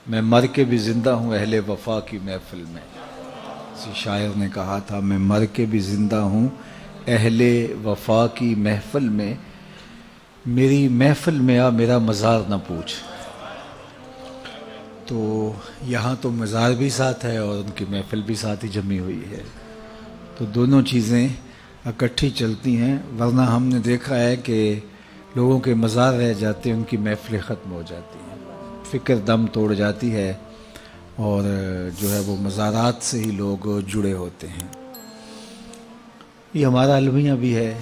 میں مر کے بھی زندہ ہوں اہل وفا کی محفل میں. کسی شاعر نے کہا تھا میں مر کے بھی زندہ ہوں اہل وفا کی محفل میں، میری محفل میں آ میرا مزار نہ پوچھ. تو یہاں تو مزار بھی ساتھ ہے اور ان کی محفل بھی ساتھ ہی جمی ہوئی ہے، تو دونوں چیزیں اکٹھی چلتی ہیں. ورنہ ہم نے دیکھا ہے کہ لوگوں کے مزار رہ جاتے ہیں، ان کی محفلیں ختم ہو جاتی ہیں، فکر دم توڑ جاتی ہے اور جو ہے وہ مزارات سے ہی لوگ جڑے ہوتے ہیں. یہ ہمارا المیہ بھی ہے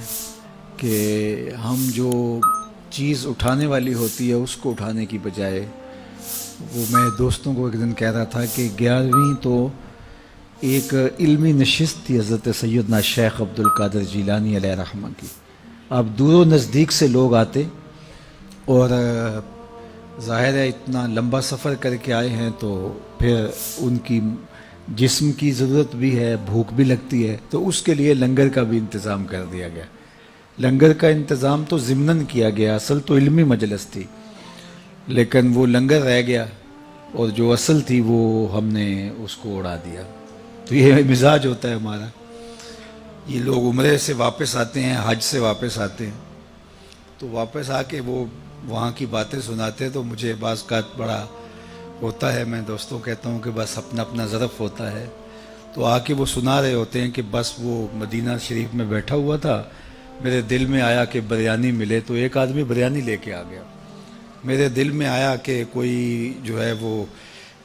کہ ہم جو چیز اٹھانے والی ہوتی ہے اس کو اٹھانے کی بجائے، وہ میں دوستوں کو ایک دن کہہ رہا تھا کہ 11ویں تو ایک علمی نشست تھی حضرت سیدنا شیخ عبد القادر جیلانی علیہ رحمہ کی. اب دور و نزدیک سے لوگ آتے اور ظاہر ہے اتنا لمبا سفر کر کے آئے ہیں تو پھر ان کی جسم کی ضرورت بھی ہے، بھوک بھی لگتی ہے، تو اس کے لیے لنگر کا بھی انتظام کر دیا گیا. لنگر کا انتظام تو ضمناً کیا گیا، اصل تو علمی مجلس تھی، لیکن وہ لنگر رہ گیا اور جو اصل تھی وہ ہم نے اس کو اڑا دیا. تو یہ مزاج ہوتا ہے ہمارا. یہ لوگ عمرے سے واپس آتے ہیں، حج سے واپس آتے ہیں، تو واپس آ کے وہ وہاں کی باتیں سناتے تو مجھے بعض کا بڑا ہوتا ہے. میں دوستوں کہتا ہوں کہ بس اپنا اپنا ظرف ہوتا ہے. تو آ کے وہ سنا رہے ہوتے ہیں کہ بس وہ مدینہ شریف میں بیٹھا ہوا تھا، میرے دل میں آیا کہ بریانی ملے، تو ایک آدمی بریانی لے کے آ گیا. میرے دل میں آیا کہ کوئی جو ہے وہ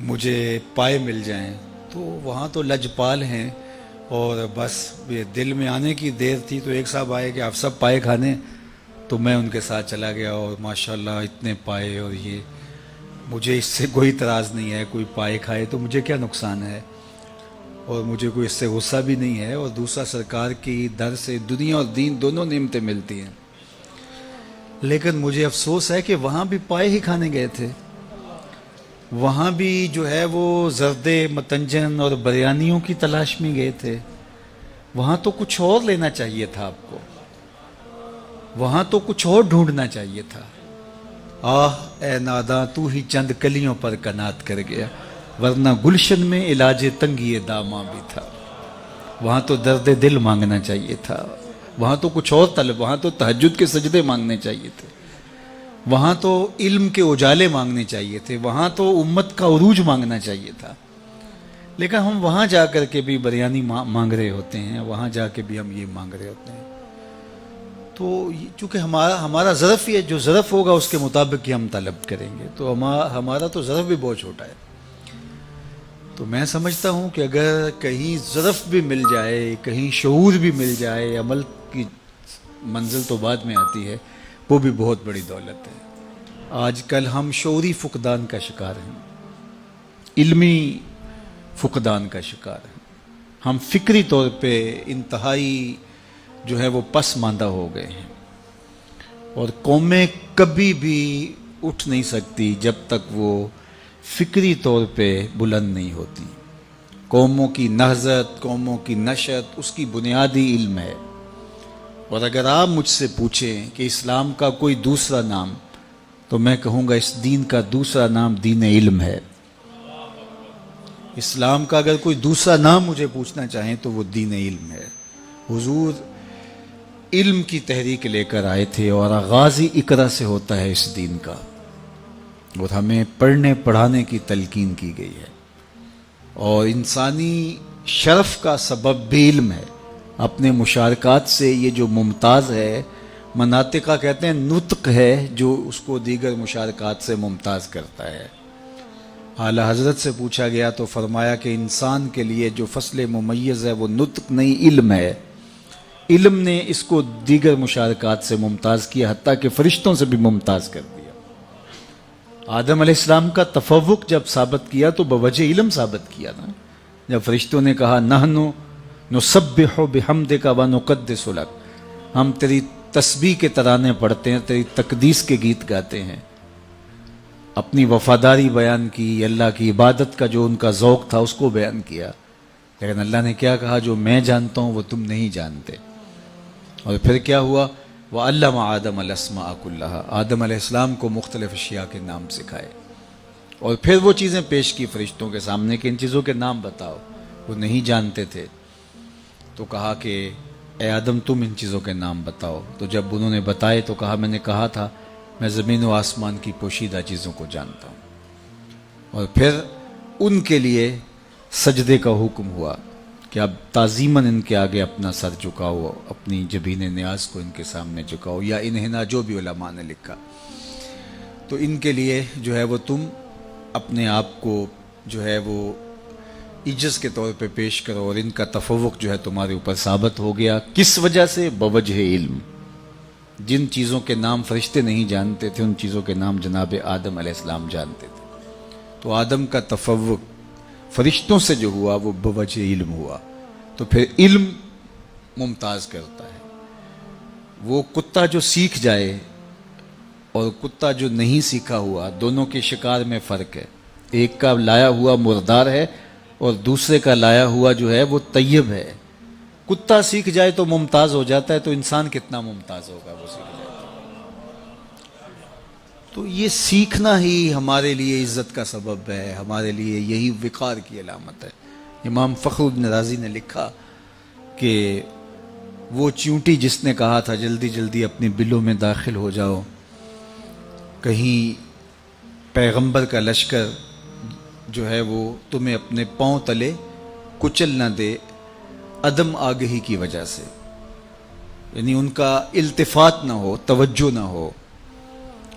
مجھے پائے مل جائیں، تو وہاں تو لجپال ہیں اور بس یہ دل میں آنے کی دیر تھی. تو ایک صاحب آئے کہ آپ سب پائے کھانے، تو میں ان کے ساتھ چلا گیا اور ماشاءاللہ اتنے پائے. اور یہ مجھے اس سے کوئی اعتراض نہیں ہے، کوئی پائے کھائے تو مجھے کیا نقصان ہے، اور مجھے کوئی اس سے غصہ بھی نہیں ہے. اور دوسرا سرکار کی در سے دنیا اور دین دونوں نعمتیں ملتی ہیں. لیکن مجھے افسوس ہے کہ وہاں بھی پائے ہی کھانے گئے تھے، وہاں بھی جو ہے وہ زردے متنجن اور بریانیوں کی تلاش میں گئے تھے. وہاں تو کچھ اور لینا چاہیے تھا آپ کو، وہاں تو کچھ اور ڈھونڈنا چاہیے تھا. آہ اے ناداں تو ہی چند کلیوں پر کنات کر گیا، ورنہ گلشن میں علاج تنگی داماں بھی تھا. وہاں تو درد دل مانگنا چاہیے تھا، وہاں تو کچھ اور طلب، وہاں تو تہجد کے سجدے مانگنے چاہیے تھے، وہاں تو علم کے اجالے مانگنے چاہیے تھے، وہاں تو امت کا عروج مانگنا چاہیے تھا. لیکن ہم وہاں جا کر کے بھی بریانی مانگ رہے ہوتے ہیں، وہاں جا کے بھی ہم یہ مانگ رہے ہوتے ہیں. تو چونکہ ہمارا ظرف یہ جو ظرف ہوگا اس کے مطابق ہی ہم طلب کریں گے، تو ہمارا تو ظرف بھی بہت چھوٹا ہے. تو میں سمجھتا ہوں کہ اگر کہیں ظرف بھی مل جائے، کہیں شعور بھی مل جائے، عمل کی منزل تو بعد میں آتی ہے، وہ بھی بہت بڑی دولت ہے. آج کل ہم شعوری فقدان کا شکار ہیں، علمی فقدان کا شکار ہیں. ہم فکری طور پہ انتہائی جو ہے وہ پسماندہ ہو گئے ہیں، اور قومیں کبھی بھی اٹھ نہیں سکتی جب تک وہ فکری طور پہ بلند نہیں ہوتی. قوموں کی نہضت، قوموں کی نشت، اس کی بنیادی علم ہے. اور اگر آپ مجھ سے پوچھیں کہ اسلام کا کوئی دوسرا نام، تو میں کہوں گا اس دین کا دوسرا نام دین علم ہے. اسلام کا اگر کوئی دوسرا نام مجھے پوچھنا چاہیں تو وہ دین علم ہے. حضور علم کی تحریک لے کر آئے تھے اور آغاز ہی اقرا سے ہوتا ہے اس دین کا، اور ہمیں پڑھنے پڑھانے کی تلقین کی گئی ہے. اور انسانی شرف کا سبب بھی علم ہے. اپنے مشارکات سے یہ جو ممتاز ہے، مناطقہ کہتے ہیں نطق ہے جو اس کو دیگر مشارکات سے ممتاز کرتا ہے. اعلیٰ حضرت سے پوچھا گیا تو فرمایا کہ انسان کے لیے جو فصل ممیز ہے وہ نطق نہیں علم ہے. علم نے اس کو دیگر مشارکات سے ممتاز کیا، حتیٰ کہ فرشتوں سے بھی ممتاز کر دیا. آدم علیہ السلام کا تفوق جب ثابت کیا تو بوجہ علم ثابت کیا نا. جب فرشتوں نے کہا نحنو نسبح بحمدک ونقدس لک، ہم تیری تسبیح کے ترانے پڑھتے ہیں، تیری تقدیس کے گیت گاتے ہیں، اپنی وفاداری بیان کی، اللہ کی عبادت کا جو ان کا ذوق تھا اس کو بیان کیا. لیکن اللہ نے کیا کہا؟ جو میں جانتا ہوں وہ تم نہیں جانتے. اور پھر کیا ہوا؟ وَعَلَّمَ آدَمَ الْأَسْمَاءَ كُلَّهَا، آدم علیہ السلام کو مختلف اشیاء کے نام سکھائے. اور پھر وہ چیزیں پیش کی فرشتوں کے سامنے کہ ان چیزوں کے نام بتاؤ. وہ نہیں جانتے تھے تو کہا کہ اے آدم تم ان چیزوں کے نام بتاؤ. تو جب انہوں نے بتائے تو کہا میں نے کہا تھا میں زمین و آسمان کی پوشیدہ چیزوں کو جانتا ہوں. اور پھر ان کے لیے سجدے کا حکم ہوا کہ اب تعظیماً ان کے آگے اپنا سر جھکاؤ, اپنی جبین نیاز کو ان کے سامنے جھکاؤ, یا انہنا جو بھی علماء نے لکھا. تو ان کے لیے جو ہے وہ تم اپنے آپ کو جو ہے وہ عجز کے طور پہ پیش کرو, اور ان کا تفوق جو ہے تمہارے اوپر ثابت ہو گیا. کس وجہ سے؟ بوجہ علم. جن چیزوں کے نام فرشتے نہیں جانتے تھے ان چیزوں کے نام جناب آدم علیہ السلام جانتے تھے. تو آدم کا تفوق فرشتوں سے جو ہوا وہ بوجہ علم ہوا. تو پھر علم ممتاز کرتا ہے. وہ کتا جو سیکھ جائے اور کتا جو نہیں سیکھا ہوا, دونوں کے شکار میں فرق ہے. ایک کا لایا ہوا مردار ہے اور دوسرے کا لایا ہوا جو ہے وہ طیب ہے. کتا سیکھ جائے تو ممتاز ہو جاتا ہے, تو انسان کتنا ممتاز ہوگا وہ سیکھ جائے. تو یہ سیکھنا ہی ہمارے لیے عزت کا سبب ہے, ہمارے لیے یہی وقار کی علامت ہے. امام فخر الدین رازی نے لکھا کہ وہ چیونٹی جس نے کہا تھا جلدی جلدی اپنی بلوں میں داخل ہو جاؤ, کہیں پیغمبر کا لشکر جو ہے وہ تمہیں اپنے پاؤں تلے کچل نہ دے عدم آگہی کی وجہ سے, یعنی ان کا التفات نہ ہو, توجہ نہ ہو,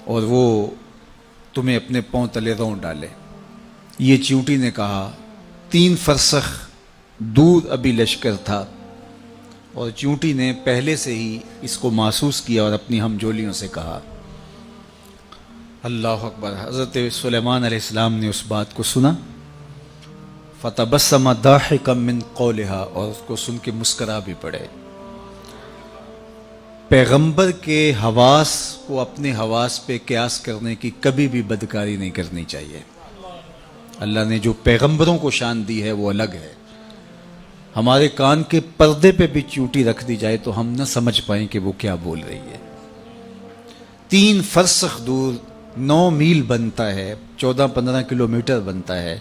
اور وہ تمہیں اپنے پاؤں تلے رون ڈالے. یہ چیونٹی نے کہا. 3 فرسخ دور ابھی لشکر تھا اور چیونٹی نے پہلے سے ہی اس کو محسوس کیا اور اپنی ہم جولیوں سے کہا. اللہ اکبر. حضرت سلیمان علیہ السلام نے اس بات کو سنا. فتبسم ضاحکا من قولها, اور اس کو سن کے مسکرا بھی پڑے. پیغمبر کے حواس کو اپنے حواس پہ قیاس کرنے کی کبھی بھی بدکاری نہیں کرنی چاہیے. اللہ نے جو پیغمبروں کو شان دی ہے وہ الگ ہے. ہمارے کان کے پردے پہ بھی چیونٹی رکھ دی جائے تو ہم نہ سمجھ پائیں کہ وہ کیا بول رہی ہے. 3 فرسخ دور 9 میل بنتا ہے, 14-15 کلومیٹر بنتا ہے.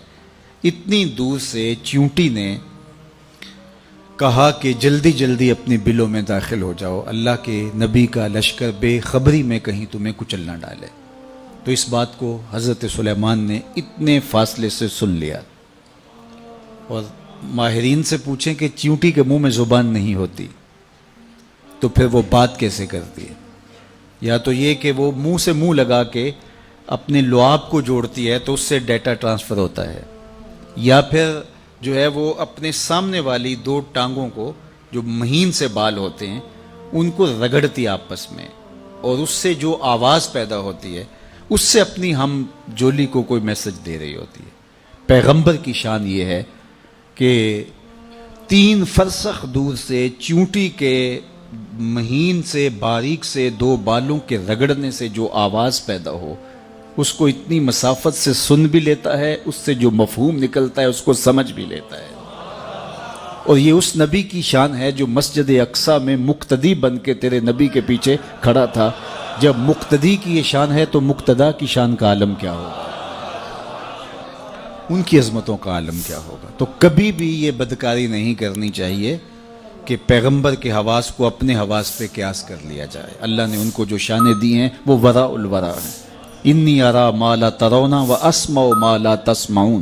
اتنی دور سے چیونٹی نے کہا کہ جلدی جلدی اپنی بلوں میں داخل ہو جاؤ, اللہ کے نبی کا لشکر بے خبری میں کہیں تمہیں کچل نہ ڈالے. تو اس بات کو حضرت سلیمان نے اتنے فاصلے سے سن لیا. اور ماہرین سے پوچھیں کہ چیونٹی کے منہ میں زبان نہیں ہوتی تو پھر وہ بات کیسے کرتی ہے؟ یا تو یہ کہ وہ منہ سے منہ لگا کے اپنے لعاب کو جوڑتی ہے تو اس سے ڈیٹا ٹرانسفر ہوتا ہے, یا پھر جو ہے وہ اپنے سامنے والی 2 ٹانگوں کو جو مہین سے بال ہوتے ہیں ان کو رگڑتی آپس میں, اور اس سے جو آواز پیدا ہوتی ہے اس سے اپنی ہم جولی کو کوئی میسج دے رہی ہوتی ہے. پیغمبر کی شان یہ ہے کہ 3 فرسخ دور سے چیونٹی کے مہین سے باریک سے 2 بالوں کے رگڑنے سے جو آواز پیدا ہو اس کو اتنی مسافت سے سن بھی لیتا ہے, اس سے جو مفہوم نکلتا ہے اس کو سمجھ بھی لیتا ہے. اور یہ اس نبی کی شان ہے جو مسجد اقصی میں مقتدی بن کے تیرے نبی کے پیچھے کھڑا تھا. جب مقتدی کی یہ شان ہے تو مقتدا کی شان کا عالم کیا ہوگا, ان کی عظمتوں کا عالم کیا ہوگا. تو کبھی بھی یہ بدکاری نہیں کرنی چاہیے کہ پیغمبر کے حواس کو اپنے حواس پہ قیاس کر لیا جائے. اللہ نے ان کو جو شانیں دی ہیں وہ وراء الورا ہیں. انی ارا ما لا ترون و اسمع ما لا تسمعون.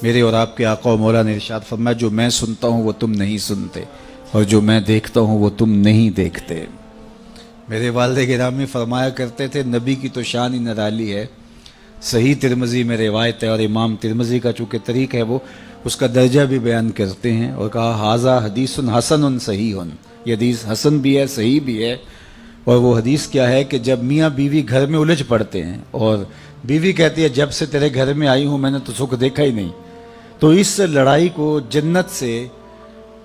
میرے اور آپ کے آقا و مولا نے ارشاد فرمایا جو میں سنتا ہوں وہ تم نہیں سنتے, اور جو میں دیکھتا ہوں وہ تم نہیں دیکھتے. میرے والد گرامی فرمایا کرتے تھے نبی کی تو شان ہی نرالی ہے. صحیح ترمذی میں روایت ہے, اور امام ترمذی کا چونکہ طریق ہے وہ اس کا درجہ بھی بیان کرتے ہیں, اور کہا ھذا حدیث حسن صحیح. یہ حدیث حسن بھی ہے صحیح بھی ہے. اور وہ حدیث کیا ہے کہ جب میاں بیوی گھر میں الجھ پڑتے ہیں اور بیوی کہتی ہے جب سے تیرے گھر میں آئی ہوں میں نے تو سکھ دیکھا ہی نہیں, تو اس لڑائی کو جنت سے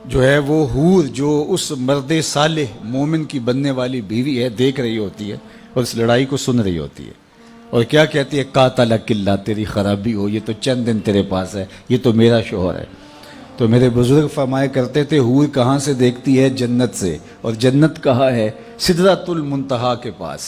جو ہے وہ حور جو اس مرد صالح مومن کی بننے والی بیوی ہے دیکھ رہی ہوتی ہے اور اس لڑائی کو سن رہی ہوتی ہے, اور کیا کہتی ہے قاتلک اللہ, تیری خرابی ہو, یہ تو چند دن تیرے پاس ہے, یہ تو میرا شوہر ہے. تو میرے بزرگ فرمایا کرتے تھے حور کہاں سے دیکھتی ہے؟ جنت سے. اور جنت کہاں ہے؟ سدرۃ المنتہا کے پاس.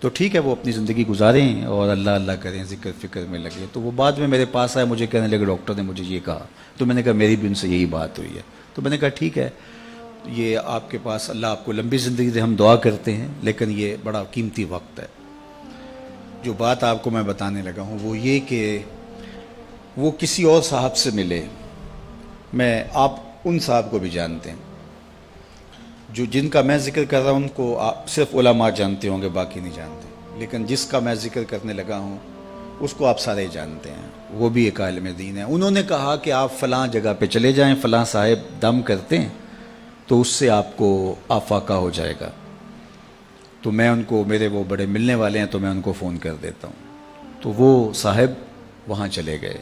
تو ٹھیک ہے وہ اپنی زندگی گزاریں اور اللہ اللہ کریں، ذکر فکر میں لگے. تو وہ بعد میں میرے پاس آئے، مجھے کہنے لگے ڈاکٹر نے مجھے یہ کہا. تو میں نے کہا میری بھی ان سے یہی بات ہوئی ہے. تو میں نے کہا ٹھیک ہے، یہ آپ کے پاس اللہ آپ کو لمبی زندگی دے، ہم دعا کرتے ہیں، لیکن یہ بڑا قیمتی وقت ہے. جو بات آپ کو میں بتانے لگا ہوں وہ یہ کہ وہ کسی اور صاحب سے ملے. آپ ان صاحب کو بھی جانتے ہیں جو جن کا میں ذکر کر رہا ہوں، ان کو آپ صرف علماء جانتے ہوں گے، باقی نہیں جانتے. لیکن جس کا میں ذکر کرنے لگا ہوں اس کو آپ سارے جانتے ہیں. وہ بھی ایک عالم دین ہے. انہوں نے کہا کہ آپ فلاں جگہ پہ چلے جائیں، فلاں صاحب دم کرتے ہیں تو اس سے آپ کو آفاقہ ہو جائے گا. تو میں ان کو، میرے وہ بڑے ملنے والے ہیں، تو میں ان کو فون کر دیتا ہوں. تو وہ صاحب وہاں چلے گئے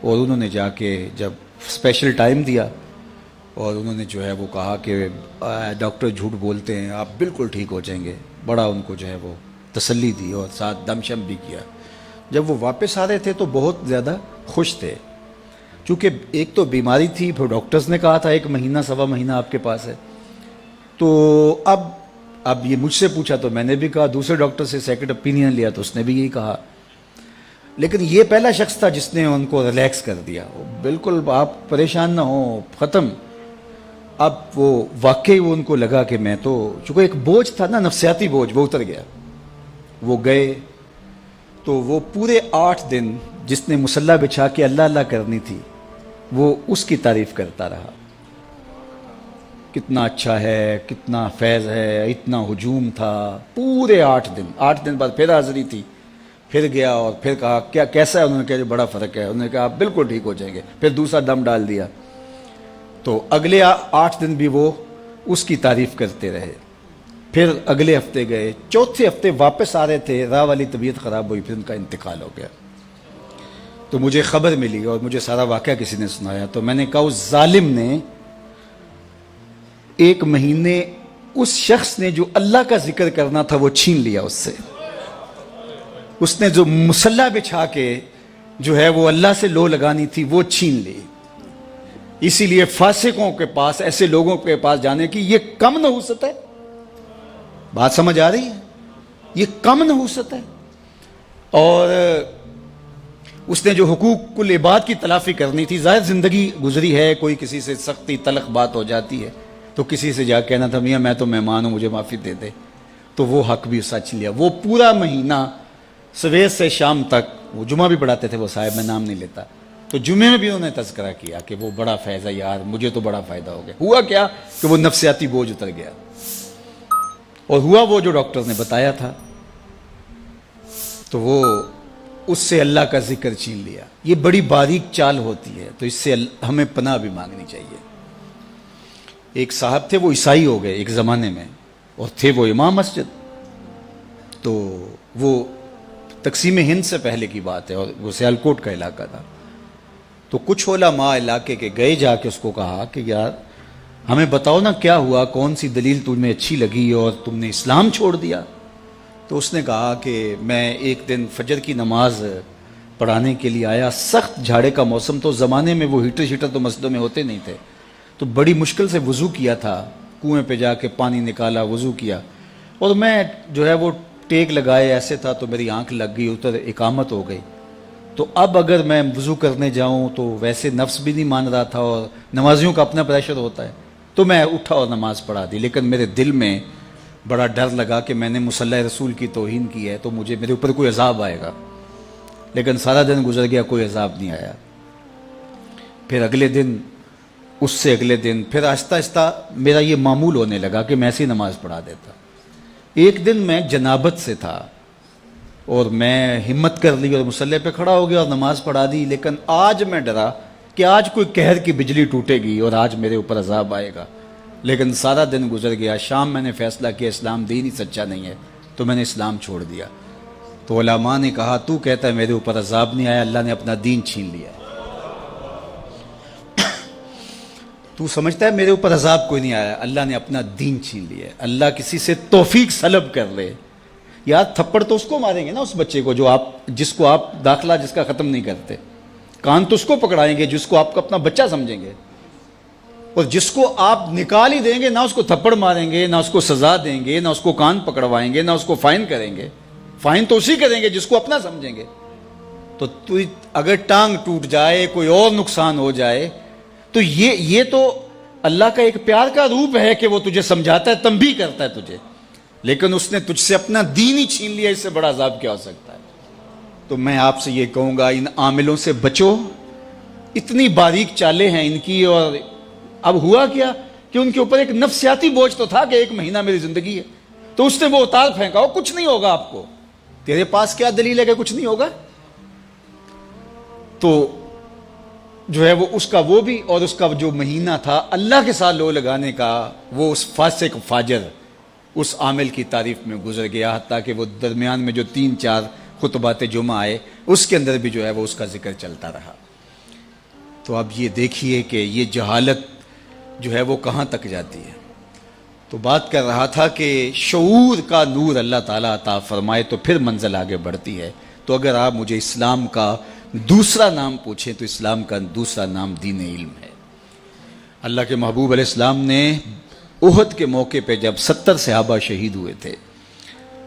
اور انہوں نے جا کے جب اسپیشل ٹائم دیا اور انہوں نے جو ہے وہ کہا کہ ڈاکٹر جھوٹ بولتے ہیں، آپ بالکل ٹھیک ہو جائیں گے. بڑا ان کو جو ہے وہ تسلی دی اور ساتھ دم شم بھی کیا. جب وہ واپس آ رہے تھے تو بہت زیادہ خوش تھے، چونکہ ایک تو بیماری تھی، پھر ڈاکٹرز نے کہا تھا 1 مہینہ سوا مہینہ آپ کے پاس ہے. تو اب یہ مجھ سے پوچھا تو میں نے بھی کہا، دوسرے ڈاکٹر سے سیکنڈ اوپینین لیا تو اس نے بھی یہی کہا. لیکن یہ پہلا شخص تھا جس نے ان کو ریلیکس کر دیا. بالکل آپ پریشان نہ ہوں، ختم. اب وہ واقعی وہ ان کو لگا کہ میں تو، چونکہ ایک بوجھ تھا نا، نفسیاتی بوجھ، وہ اتر گیا. وہ گئے تو وہ پورے 8 دن جس نے مصلی بچھا کے اللہ اللہ کرنی تھی وہ اس کی تعریف کرتا رہا. کتنا اچھا ہے، کتنا فیض ہے، اتنا ہجوم تھا. پورے 8 دن بعد پھر حاضری تھی. پھر گیا اور پھر کہا کیا کیسا ہے؟ انہوں نے کہا بڑا فرق ہے. انہوں نے کہا آپ بالکل ٹھیک ہو جائیں گے. پھر دوسرا دم ڈال دیا. تو اگلے 8 دن بھی وہ اس کی تعریف کرتے رہے. پھر اگلے ہفتے گئے، چوتھے ہفتے واپس آ رہے تھے، راہ والی طبیعت خراب ہوئی، پھر ان کا انتقال ہو گیا. تو مجھے خبر ملی اور مجھے سارا واقعہ کسی نے سنایا. تو میں نے کہا اس ظالم نے 1 مہینے اس شخص نے جو اللہ کا ذکر کرنا تھا وہ چھین لیا اس سے. اس نے جو مصلی بچھا کے جو ہے وہ اللہ سے لو لگانی تھی وہ چھین لی. اسی لیے فاسقوں کے پاس، ایسے لوگوں کے پاس جانے کی یہ کم نحوست ہے. بات سمجھ آ رہی ہے؟ یہ کم نحوست ہے. اور اس نے جو حقوق العباد کی تلافی کرنی تھی، ظاہر زندگی گزری ہے، کوئی کسی سے سختی تلخ بات ہو جاتی ہے تو کسی سے جا کہنا تھا میاں میں تو مہمان ہوں مجھے معافی دے دے. تو وہ حق بھی سچ لیا. وہ پورا مہینہ صبح سے شام تک، وہ جمعہ بھی پڑھاتے تھے وہ صاحب، میں نام نہیں لیتا، تو جمعے میں بھی انہوں نے تذکرہ کیا کہ وہ بڑا فیض ہے یار، مجھے تو بڑا فائدہ ہو گیا. ہوا کیا کہ وہ نفسیاتی بوجھ اتر گیا اور ہوا وہ جو ڈاکٹر نے بتایا تھا. تو وہ اس سے اللہ کا ذکر چھین لیا. یہ بڑی باریک چال ہوتی ہے، تو اس سے ہمیں پناہ بھی مانگنی چاہیے. ایک صاحب تھے، وہ عیسائی ہو گئے ایک زمانے میں، اور تھے وہ امام مسجد. تو وہ تقسیم ہند سے پہلے کی بات ہے اور وہ سیالکوٹ کا علاقہ تھا. تو کچھ علماء علاقے کے گئے، جا کے اس کو کہا کہ یار ہمیں بتاؤ نا کیا ہوا، کون سی دلیل تمہیں اچھی لگی اور تم نے اسلام چھوڑ دیا. تو اس نے کہا کہ میں ایک دن فجر کی نماز پڑھانے کے لیے آیا، سخت جھاڑے کا موسم، تو زمانے میں وہ ہیٹر شیٹر تو مسجدوں میں ہوتے نہیں تھے، تو بڑی مشکل سے وضو کیا تھا، کنویں پہ جا کے پانی نکالا، وضو کیا، اور میں جو ہے وہ ٹیک لگائے ایسے تھا تو میری آنکھ لگ گئی، ادھر اقامت ہو گئی. تو اب اگر میں وضو کرنے جاؤں تو ویسے نفس بھی نہیں مان رہا تھا اور نمازیوں کا اپنا پریشر ہوتا ہے، تو میں اٹھا اور نماز پڑھا دی. لیکن میرے دل میں بڑا ڈر لگا کہ میں نے مصلی رسول کی توہین کی ہے تو میرے اوپر کوئی عذاب آئے گا. لیکن سارا دن گزر گیا، کوئی عذاب نہیں آیا. پھر اگلے دن، اس سے اگلے دن، پھر آہستہ آہستہ میرا یہ معمول ہونے لگا کہ میں ایسی نماز پڑھا دیتا. ایک دن میں جنابت سے تھا اور میں ہمت کر لی اور مصلی پہ کھڑا ہو گیا اور نماز پڑھا دی. لیکن آج میں ڈرا کہ آج کوئی قہر کی بجلی ٹوٹے گی اور آج میرے اوپر عذاب آئے گا. لیکن سارا دن گزر گیا. شام میں نے فیصلہ کیا اسلام دین ہی سچا نہیں ہے، تو میں نے اسلام چھوڑ دیا. تو علماء نے کہا تو کہتا ہے میرے اوپر عذاب نہیں آیا، اللہ نے اپنا دین چھین لیا. تو سمجھتا ہے میرے اوپر عذاب کوئی نہیں آیا، اللہ نے اپنا دین چھین لیا. اللہ کسی سے توفیق سلب کر لے، یار تھپڑ تو اس کو ماریں گے نا، اس بچے کو جس کو آپ داخلہ جس کا ختم نہیں کرتے. کان تو اس کو پکڑائیں گے جس کو آپ کو اپنا بچہ سمجھیں گے. اور جس کو آپ نکال ہی دیں گے، نہ اس کو تھپڑ ماریں گے، نہ اس کو سزا دیں گے، نہ اس کو کان پکڑوائیں گے، نہ اس کو فائن کریں گے. فائن تو اسی کریں گے جس کو اپنا سمجھیں گے. تو اگر ٹانگ ٹوٹ جائے، کوئی اور نقصان ہو جائے، تو یہ تو اللہ کا ایک پیار کا روپ ہے کہ وہ تجھے سمجھاتا ہے، تنبیہ کرتا ہے تجھے، لیکن اس نے تجھ سے اپنا دین ہی چھین لیا. اس سے بڑا عذاب کیا ہو سکتا ہے؟ تو میں آپ سے یہ کہوں گا، ان عاملوں سے بچو. اتنی باریک چالیں ہیں ان کی. اور اب ہوا کیا کہ ان کے اوپر ایک نفسیاتی بوجھ تو تھا کہ 1 مہینہ میری زندگی ہے، تو اس نے وہ اتار پھینکا، ہو کچھ نہیں ہوگا آپ کو. تیرے پاس کیا دلیل ہے کہ کچھ نہیں ہوگا؟ تو جو ہے وہ اس کا وہ بھی، اور اس کا جو مہینہ تھا اللہ کے ساتھ لو لگانے کا، وہ اس فاسق فاجر اس عامل کی تعریف میں گزر گیا. حتیٰ کہ وہ درمیان میں جو 3-4 خطبات جمعہ آئے، اس کے اندر بھی جو ہے وہ اس کا ذکر چلتا رہا. تو اب یہ دیکھیے کہ یہ جہالت جو ہے وہ کہاں تک جاتی ہے. تو بات کر رہا تھا کہ شعور کا نور اللہ تعالیٰ عطا فرمائے تو پھر منزل آگے بڑھتی ہے. تو اگر آپ مجھے اسلام کا دوسرا نام پوچھیں تو اسلام کا دوسرا نام دین علم ہے. اللہ کے محبوب علیہ السلام نے احد کے موقع پہ جب 70 صحابہ شہید ہوئے تھے،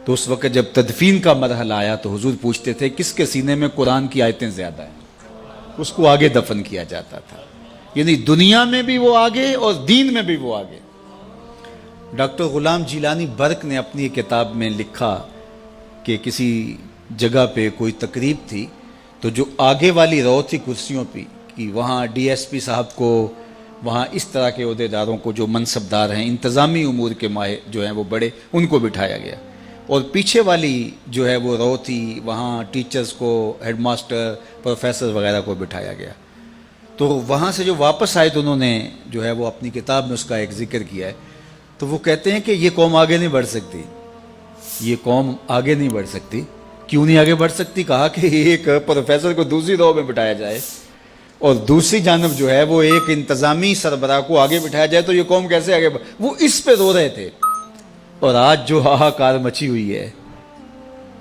تو اس وقت جب تدفین کا مرحلہ آیا تو حضور پوچھتے تھے کس کے سینے میں قرآن کی آیتیں زیادہ ہیں، اس کو آگے دفن کیا جاتا تھا. یعنی دنیا میں بھی وہ آگے اور دین میں بھی وہ آگے. ڈاکٹر غلام جیلانی برق نے اپنی ایک کتاب میں لکھا کہ کسی جگہ پہ کوئی تقریب تھی، تو جو آگے والی رو تھی کرسیوں پہ کہ وہاں ڈی ایس پی صاحب کو، وہاں اس طرح کے عہدیداروں کو جو منصبدار ہیں، انتظامی امور کے ماہر جو ہیں وہ بڑے، ان کو بٹھایا گیا. اور پیچھے والی جو ہے وہ رو تھی، وہاں ٹیچرز کو، ہیڈ ماسٹر، پروفیسر وغیرہ کو بٹھایا گیا. تو وہاں سے جو واپس آئے تو انہوں نے جو ہے وہ اپنی کتاب میں اس کا ایک ذکر کیا ہے. تو وہ کہتے ہیں کہ یہ قوم آگے نہیں بڑھ سکتی، یہ قوم آگے نہیں بڑھ سکتی. کیوں نہیں آگے بڑھ سکتی؟ کہا کہ ایک پروفیسر کو دوسری رو میں بٹھایا جائے اور دوسری جانب جو ہے وہ ایک انتظامی سربراہ کو آگے بٹھایا جائے تو یہ قوم کیسے آگے وہ اس پہ رو رہے تھے. اور آج جو ہاہاکار مچی ہوئی ہے،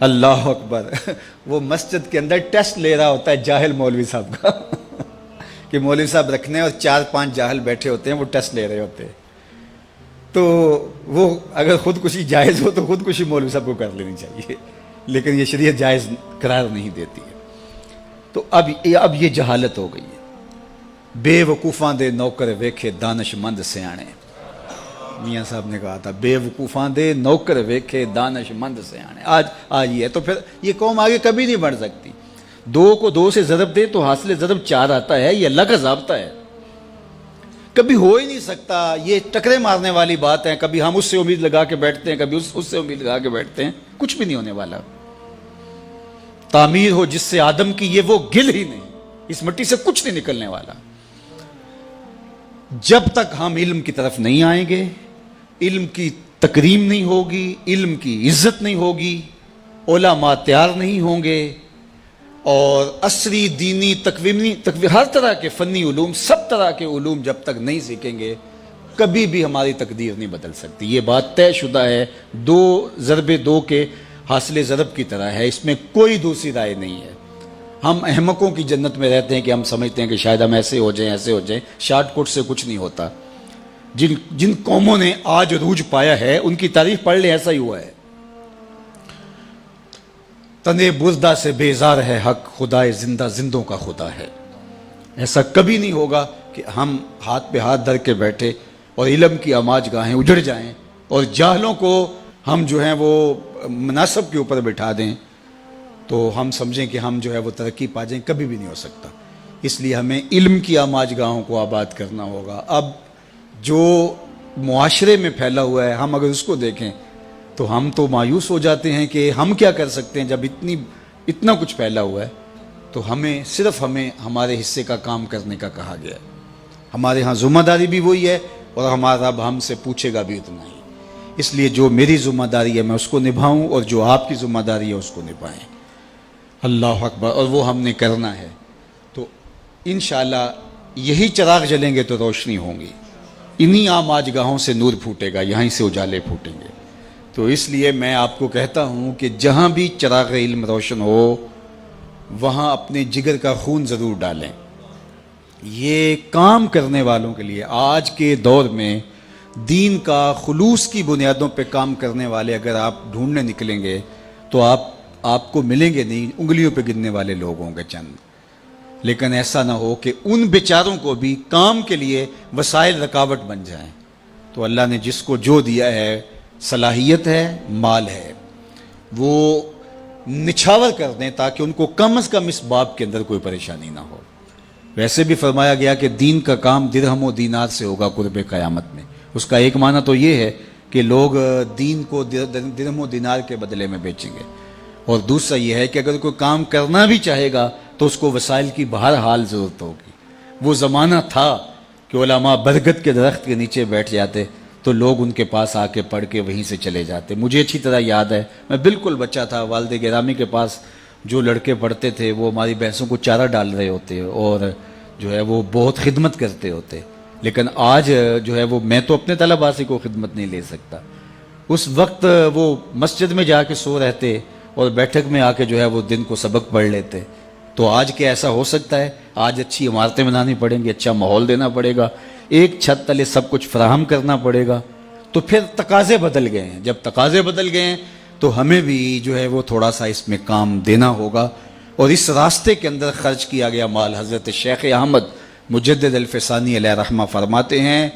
اللہ اکبر، وہ مسجد کے اندر ٹیسٹ لے رہا ہوتا ہے جاہل مولوی صاحب کا کہ مولوی صاحب رکھنے اور 4-5 جاہل بیٹھے ہوتے ہیں، وہ ٹیسٹ لے رہے ہوتے ہیں. تو وہ اگر خودکشی جائز ہو تو خودکشی مولوی صاحب کو کر لینی چاہیے، لیکن یہ شریعت جائز قرار نہیں دیتی ہے. تو اب یہ جہالت ہو گئی ہے. بے وقوفاں دے نوکر ویکھے دانش مند سیانے، میاں صاحب نے کہا تھا بے وقوفاں دے نوکر ویکھے دانش مند سیانے. آج یہ تو پھر یہ قوم آگے کبھی نہیں بڑھ سکتی. 2 کو 2 سے ضرب دے تو حاصل ضرب 4 آتا ہے. یہ اللہ کا ضابطہ ہے، کبھی ہو ہی نہیں سکتا. یہ ٹکرے مارنے والی بات ہے. کبھی ہم اس سے امید لگا کے بیٹھتے ہیں، کبھی اس سے امید لگا کے بیٹھتے ہیں. کچھ بھی نہیں ہونے والا. تعمیر ہو جس سے آدم کی، یہ وہ گل ہی نہیں. اس مٹی سے کچھ نہیں نکلنے والا. جب تک ہم علم کی طرف نہیں آئیں گے، علم کی تکریم نہیں ہوگی، علم کی عزت نہیں ہوگی، علماء تیار نہیں ہوں گے، اور عصری دینی تکوینی ہر طرح کے فنی علوم، سب طرح کے علوم جب تک نہیں سیکھیں گے، کبھی بھی ہماری تقدیر نہیں بدل سکتی. یہ بات طے شدہ ہے. 2 ضرب 2 کے حاصل ضرب کی طرح ہے، اس میں کوئی دوسری رائے نہیں ہے. ہم احمقوں کی جنت میں رہتے ہیں کہ ہم سمجھتے ہیں کہ شاید ہم ایسے ہو جائیں، ایسے ہو جائیں. شارٹ کٹ سے کچھ نہیں ہوتا. جن قوموں نے آج عروج پایا ہے ان کی تاریخ پڑھ لیں، ایسا ہی ہوا ہے. تنے بردہ سے بیزار ہے حق، خدائے زندہ زندوں کا خدا ہے. ایسا کبھی نہیں ہوگا کہ ہم ہاتھ پہ ہاتھ دھر کے بیٹھے اور علم کی آماج گاہیں اجڑ جائیں اور جاہلوں کو ہم جو ہیں وہ مناصب کے اوپر بٹھا دیں تو ہم سمجھیں کہ ہم جو ہے وہ ترقی پا جائیں. کبھی بھی نہیں ہو سکتا. اس لیے ہمیں علم کی آماج گاہوں کو آباد کرنا ہوگا. اب جو معاشرے میں پھیلا ہوا ہے، ہم اگر اس کو دیکھیں تو ہم تو مایوس ہو جاتے ہیں کہ ہم کیا کر سکتے ہیں. جب اتنا کچھ پھیلا ہوا ہے تو صرف ہمیں ہمارے حصے کا کام کرنے کا کہا گیا ہے. ہمارے ہاں ذمہ داری بھی وہی ہے اور ہمارا رب ہم سے پوچھے گا بھی اتنا ہی. اس لیے جو میری ذمہ داری ہے میں اس کو نبھاؤں اور جو آپ کی ذمہ داری ہے اس کو نبھائیں. اللہ اکبر. اور وہ ہم نے کرنا ہے. تو انشاءاللہ یہی چراغ جلیں گے تو روشنی ہوں گی. انہی عام آج گاہوں سے نور پھوٹے گا، یہیں سے اجالے پھوٹیں گے. تو اس لیے میں آپ کو کہتا ہوں کہ جہاں بھی چراغ علم روشن ہو وہاں اپنے جگر کا خون ضرور ڈالیں. یہ کام کرنے والوں کے لیے آج کے دور میں دین کا خلوص کی بنیادوں پہ کام کرنے والے اگر آپ ڈھونڈنے نکلیں گے تو آپ کو ملیں گے نہیں، انگلیوں پہ گننے والے لوگ ہوں گے چند۔ لیکن ایسا نہ ہو کہ ان بیچاروں کو بھی کام کے لیے وسائل رکاوٹ بن جائیں۔ تو اللہ نے جس کو جو دیا ہے، صلاحیت ہے، مال ہے، وہ نچھاور کر دیں تاکہ ان کو کم از کم اس باب کے اندر کوئی پریشانی نہ ہو۔ ویسے بھی فرمایا گیا کہ دین کا کام درہم و دینار سے ہوگا قرب قیامت میں۔ اس کا ایک معنی تو یہ ہے کہ لوگ دین کو درہم و دینار کے بدلے میں بیچیں گے، اور دوسرا یہ ہے کہ اگر کوئی کام کرنا بھی چاہے گا تو اس کو وسائل کی بہرحال ضرورت ہوگی۔ وہ زمانہ تھا کہ علماء برگد کے درخت کے نیچے بیٹھ جاتے تو لوگ ان کے پاس آ کے پڑھ کے وہیں سے چلے جاتے۔ مجھے اچھی طرح یاد ہے، میں بالکل بچہ تھا، والد گرامی کے پاس جو لڑکے پڑھتے تھے وہ ہماری بھینسوں کو چارہ ڈال رہے ہوتے اور جو ہے وہ بہت خدمت کرتے ہوتے۔ لیکن آج جو ہے وہ میں تو اپنے طلباء سے کوئی خدمت نہیں لے سکتا۔ اس وقت وہ مسجد میں جا کے سو رہتے اور بیٹھک میں آ کے جو ہے وہ دن کو سبق پڑھ لیتے۔ تو آج کیا ایسا ہو سکتا ہے؟ آج اچھی عمارتیں بنانی پڑیں گی، اچھا ماحول دینا پڑے گا، ایک چھت تلے سب کچھ فراہم کرنا پڑے گا۔ تو پھر تقاضے بدل گئے ہیں۔ جب تقاضے بدل گئے ہیں تو ہمیں بھی جو ہے وہ تھوڑا سا اس میں کام دینا ہوگا، اور اس راستے کے اندر خرچ کیا گیا مال۔ حضرت شیخ احمد مجدد الفسانی علیہ رحمہ فرماتے ہیں،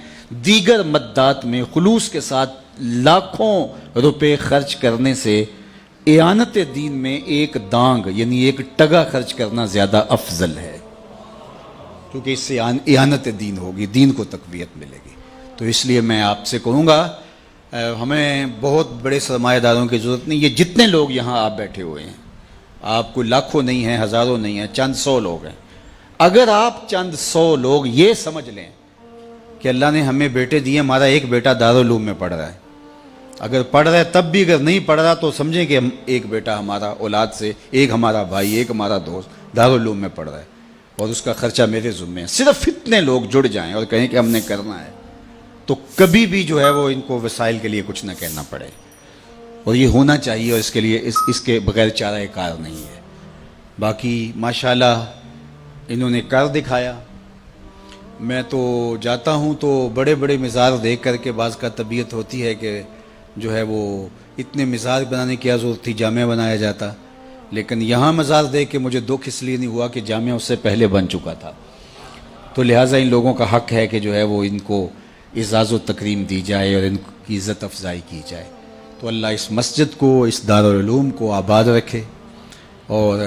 دیگر مدات میں خلوص کے ساتھ لاکھوں روپے خرچ کرنے سے اعانت دین میں ایک دانگ یعنی ایک ٹگا خرچ کرنا زیادہ افضل ہے، کیونکہ اس سے اعانت دین ہوگی، دین کو تقویت ملے گی۔ تو اس لیے میں آپ سے کہوں گا، ہمیں بہت بڑے سرمایہ داروں کی ضرورت نہیں۔ یہ جتنے لوگ یہاں آپ بیٹھے ہوئے ہیں، آپ کو لاکھوں نہیں ہیں، ہزاروں نہیں ہیں، چند سو لوگ ہیں۔ اگر آپ چند سو لوگ یہ سمجھ لیں کہ اللہ نے ہمیں بیٹے دیے، ہمارا ایک بیٹا دارالعلوم میں پڑھ رہا ہے، اگر پڑھ رہا ہے تب بھی اگر نہیں پڑھ رہا تو سمجھیں کہ ایک بیٹا ہمارا اولاد سے، ایک ہمارا بھائی، ایک ہمارا دوست دارالعلوم میں پڑھ رہا ہے اور اس کا خرچہ میرے ذمہ ہے۔ صرف اتنے لوگ جڑ جائیں اور کہیں کہ ہم نے کرنا ہے، تو کبھی بھی جو ہے وہ ان کو وسائل کے لیے کچھ نہ کہنا پڑے، اور یہ ہونا چاہیے، اور اس کے لیے اس کے بغیر چارہ کار نہیں ہے۔ باقی ماشاءاللہ انہوں نے کر دکھایا۔ میں تو جاتا ہوں تو بڑے بڑے مزار دیکھ کر کے بعض کا طبیعت ہوتی ہے کہ جو ہے وہ اتنے مزار بنانے کی کیا ضرورت تھی، جامعہ بنایا جاتا۔ لیکن یہاں مزار دیکھ کے مجھے دکھ اس لیے نہیں ہوا کہ جامعہ اس سے پہلے بن چکا تھا، تو لہٰذا ان لوگوں کا حق ہے کہ جو ہے وہ ان کو اعزاز و تکریم دی جائے اور ان کی عزت افزائی کی جائے۔ تو اللہ اس مسجد کو، اس دارالعلوم کو آباد رکھے، اور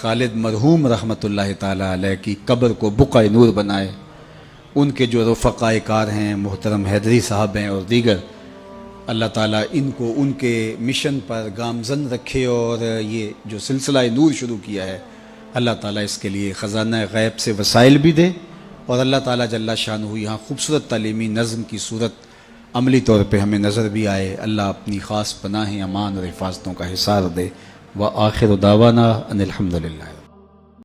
خالد مرحوم رحمۃ اللہ تعالیٰ علیہ کی قبر کو بقعہ نور بنائے۔ ان کے جو رفقائے کار ہیں، محترم حیدری صاحب ہیں اور دیگر، اللہ تعالیٰ ان کو ان کے مشن پر گامزن رکھے، اور یہ جو سلسلہ نور شروع کیا ہے، اللہ تعالیٰ اس کے لیے خزانہ غیب سے وسائل بھی دے، اور اللہ تعالیٰ جل شانہ یہاں خوبصورت تعلیمی نظم کی صورت عملی طور پہ ہمیں نظر بھی آئے۔ اللہ اپنی خاص پناہ امان اور حفاظتوں کا حصار دے۔ وآخر دعوانا ان الحمدللہ۔